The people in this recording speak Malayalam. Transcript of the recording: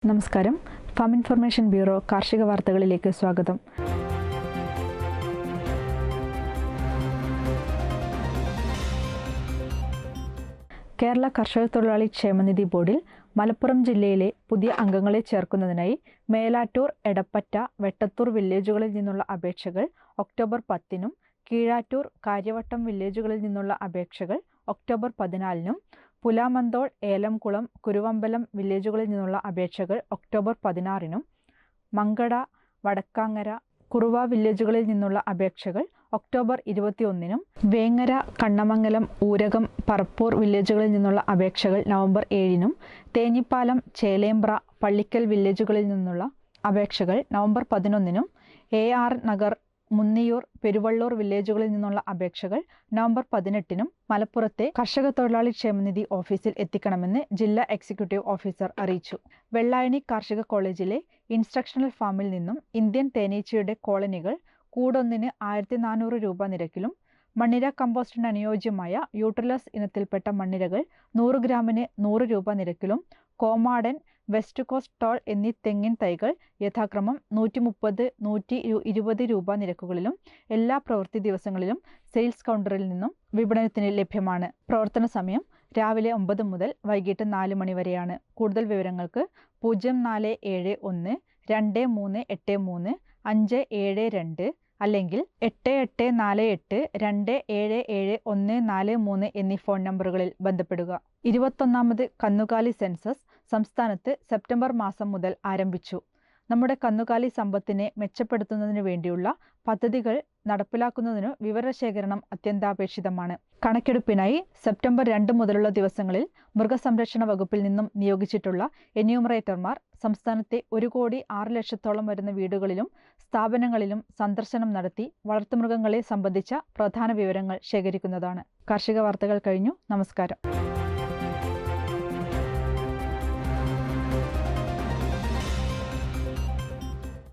നമസ്കാരം. ഫാം ഇൻഫർമേഷൻ ബ്യൂറോ കാർഷിക വാർത്തകളിലേക്ക് സ്വാഗതം. കേരള കർഷക തൊഴിലാളി ക്ഷേമനിധി ബോർഡിൽ മലപ്പുറം ജില്ലയിലെ പുതിയ അംഗങ്ങളെ ചേർക്കുന്നതിനായി മേലാറ്റൂർ, എടപ്പറ്റ, വെട്ടത്തൂർ വില്ലേജുകളിൽ നിന്നുള്ള അപേക്ഷകൾ ഒക്ടോബർ 10-നും കീഴാറ്റൂർ, കാര്യവട്ടം വില്ലേജുകളിൽ നിന്നുള്ള അപേക്ഷകൾ ഒക്ടോബർ 14-നും പുലാമന്തോൾ, ഏലംകുളം, കുരുവമ്പലം വില്ലേജുകളിൽ നിന്നുള്ള അപേക്ഷകൾ ഒക്ടോബർ 16-നും മങ്കട, വടക്കാങ്ങര, കുറുവ വില്ലേജുകളിൽ നിന്നുള്ള അപേക്ഷകൾ ഒക്ടോബർ 21-നും വേങ്ങര, കണ്ണമംഗലം, ഊരകം, പറപ്പൂർ വില്ലേജുകളിൽ നിന്നുള്ള അപേക്ഷകൾ നവംബർ 7-നും തേഞ്ഞിപ്പാലം, ചേലേമ്പ്ര, പള്ളിക്കൽ വില്ലേജുകളിൽ നിന്നുള്ള അപേക്ഷകൾ നവംബർ 11-നും AR നഗർ, മുന്നിയൂർ, പെരുവള്ളൂർ വില്ലേജുകളിൽ നിന്നുള്ള അപേക്ഷകൾ നവംബർ 18-നും മലപ്പുറത്തെ കർഷക തൊഴിലാളി ക്ഷേമനിധി ഓഫീസിൽ എത്തിക്കണമെന്ന് ജില്ലാ എക്സിക്യൂട്ടീവ് ഓഫീസർ അറിയിച്ചു. വെള്ളായണി കാർഷിക കോളേജിലെ ഇൻസ്ട്രക്ഷണൽ ഫാമിൽ നിന്നും ഇന്ത്യൻ തേനീച്ചയുടെ കോളനികൾ കൂടൊന്നിന് 1400 രൂപ നിരക്കിലും മണ്ണിര കമ്പോസ്റ്റിന് അനുയോജ്യമായ യൂട്രിലസ് ഇനത്തിൽപ്പെട്ട മണ്ണിരകൾ 100 ഗ്രാമിന് 100 രൂപ നിരക്കിലും കോമാടൻ, വെസ്റ്റ് കോസ്റ്റ് ടോൾ എന്നീ തെങ്ങിൻ തൈകൾ യഥാക്രമം 130, 120 രൂപ നിരക്കുകളിലും എല്ലാ പ്രവൃത്തി ദിവസങ്ങളിലും സെയിൽസ് കൗണ്ടറിൽ നിന്നും വിപണനത്തിന് ലഭ്യമാണ്. പ്രവർത്തന സമയം രാവിലെ 9 മുതൽ വൈകിട്ട് 4 മണി വരെയാണ്. കൂടുതൽ വിവരങ്ങൾക്ക് 0471 2383 572 അല്ലെങ്കിൽ 8848 277 എന്നീ ഫോൺ നമ്പറുകളിൽ ബന്ധപ്പെടുക. 21ാമത് കന്നുകാലി സെൻസസ് സംസ്ഥാനത്ത് സെപ്റ്റംബർ മാസം മുതൽ ആരംഭിച്ചു. നമ്മുടെ കന്നുകാലി സമ്പത്തിനെ മെച്ചപ്പെടുത്തുന്നതിനു വേണ്ടിയുള്ള പദ്ധതികൾ നടപ്പിലാക്കുന്നതിനു വിവരശേഖരണം അത്യന്താപേക്ഷിതമാണ്. കണക്കെടുപ്പിനായി സെപ്റ്റംബർ 2 മുതലുള്ള ദിവസങ്ങളിൽ മൃഗസംരക്ഷണ വകുപ്പിൽ നിന്നും നിയോഗിച്ചിട്ടുള്ള എന്യൂമറേറ്റർമാർ സംസ്ഥാനത്തെ 1,06,00,000 വരുന്ന വീടുകളിലും സ്ഥാപനങ്ങളിലും സന്ദർശനം നടത്തി വളർത്തുമൃഗങ്ങളെ സംബന്ധിച്ച പ്രധാന വിവരങ്ങൾ ശേഖരിക്കുന്നതാണ്. കാർഷിക വാർത്തകൾ കഴിഞ്ഞു. നമസ്കാരം.